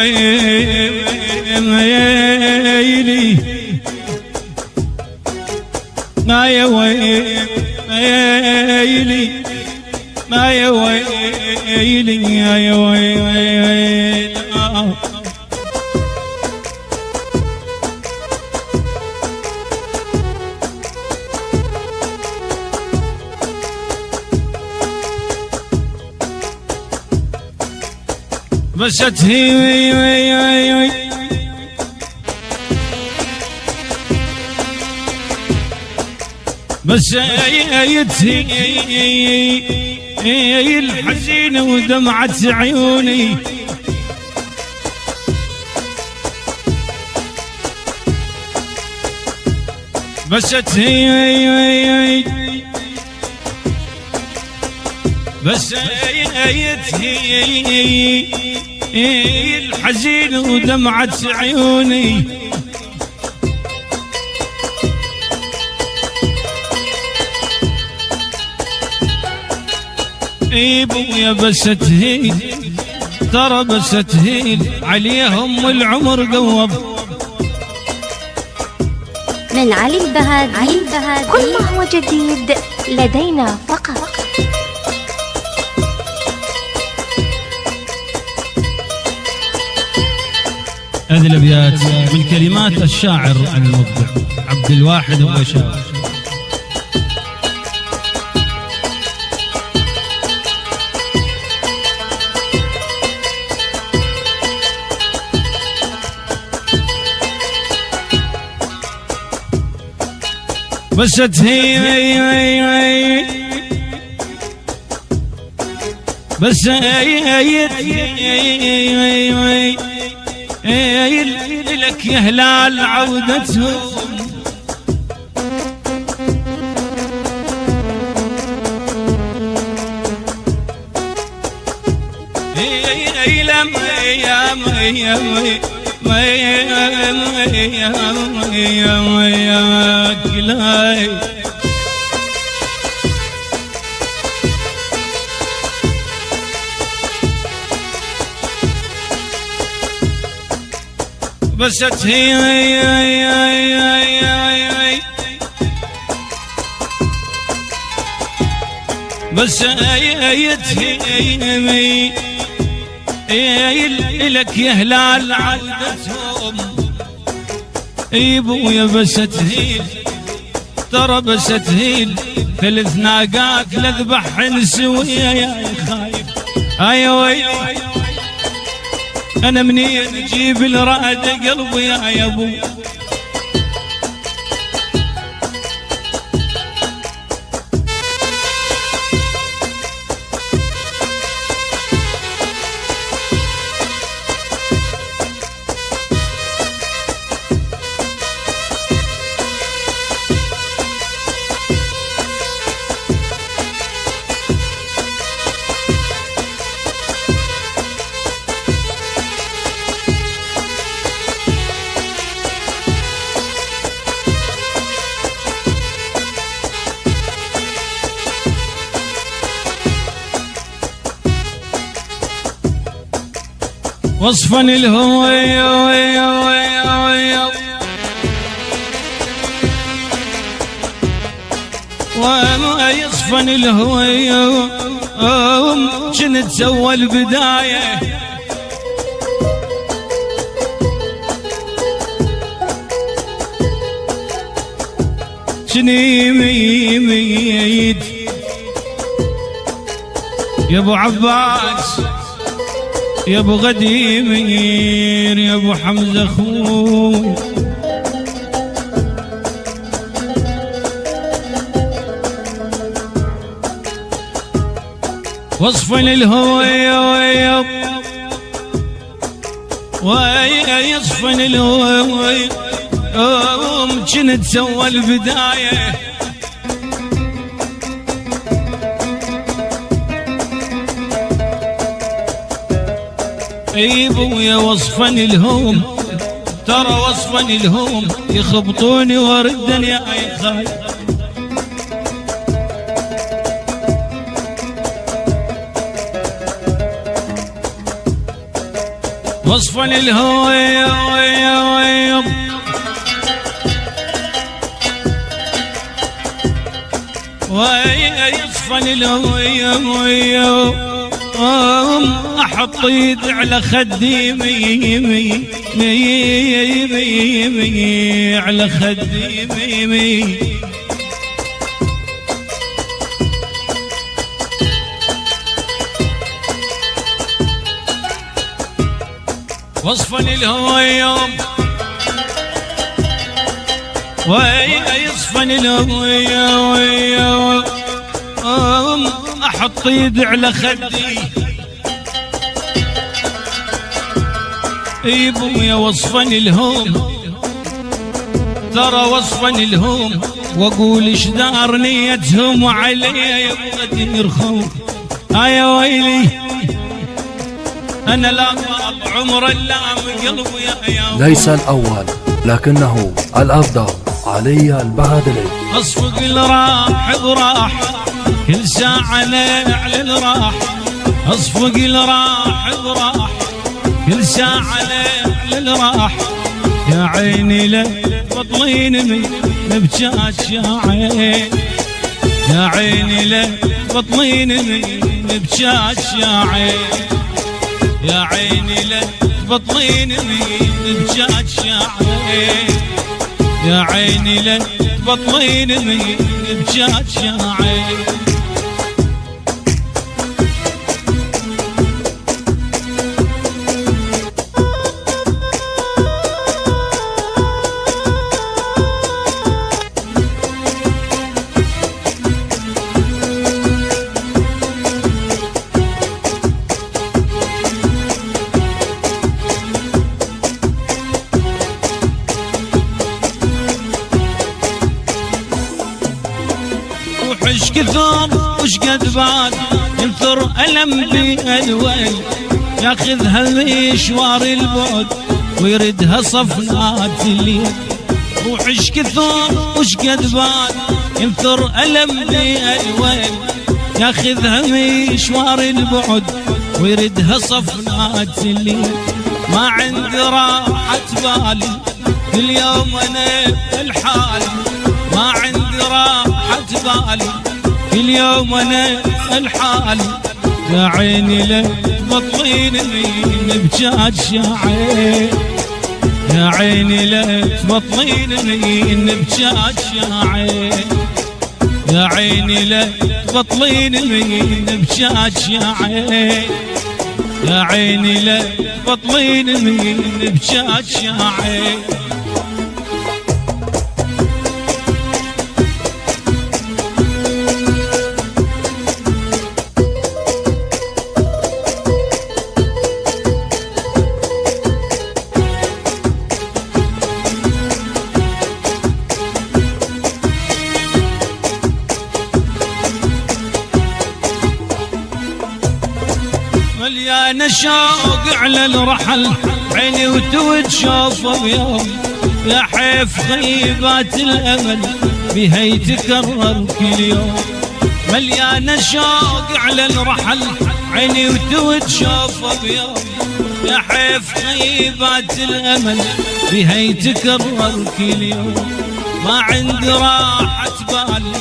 ويلي يا ويلي يا ويلي يا ويلي بست هي بس هي الحزينة ودمعة عيوني بست هي بس هي الحزينة ودمعة عيوني يا بست هيل ترى بست هيل عليهم العمر قوب. من علي البهادي كل ما هو جديد لدينا فقط. هذه الابيات من كلمات الشاعر المبدع عبد الواحد الغشاوي. بست هي بس هي لك يا هلال عودتهم بست هي بس هي لك يا هلال عودتهم ابويا بست هيل ترى بست هيل ثلاث ناقات لذبح نسوية يا خايف ايوه انا منين اجيب الراد قلبي يا ابو وصفا الهوية وما يصفا الهوية كنت سوى البداية شني ميت يا ابو عباس يا ابو غدير يا ابو حمزه اخوي وصفا للهوى ويصفا للهوى كنت سوى البدايه ابويا وصفا الهوم ترى وصفا الهوم يخبطوني وردني يا خاي وصفا الهويم ويصفا الهويم احط ايد على خدي مي على خدي مي وصفا الهويم ويصفا الهويم احط ايد على خدي يا وصفا الهوم ترى وصفا الهوم واقول ايش دار نيتهم وعلي يبغى يرخون يا ويلي انا لا عمر الا قلبي يا ليس الاول لكنه الافضل علي البهادلي اصفق الراح براح كل ساعة على الراح اصفق الراح براح كل ساعة على الراح يا عيني لا تبطلين من بجاج يا عين يا عيني لا تبطلين من بجاج يا عين يا عيني لا تبطلين من بجاج يا عين يا عيني لا تبطلين من بجاج يا عين وحش كثر وش قد بعد ينثر ألم بألوان ياخذها مشوار البعد ويردها صفنات الليل وحش كثر وش قد بعد ينثر ألم بألوان ياخذها مشوار البعد ويردها صفنات الليل ما عندي راحة بالي كل يوم أنا الحال ما عندي راحة بالي كل يوم أنا الحال يا عيني لا تبطلين من بجاج يا عين يا عيني لا تبطلين من بجاج يا عين يا عيني لا تبطلين من بجاج يا عين يا عيني لا تبطلين من بجاج يا عين مليانة شوق على الرحل عيني وتشوفه بيوم يا حيف غيبات الأمل بها يتكرر كل يوم مليانة شوق على الرحل عيني وتشوفه بيوم يا حيف غيبات الأمل بها يتكرر كل يوم ما عندي راحة بال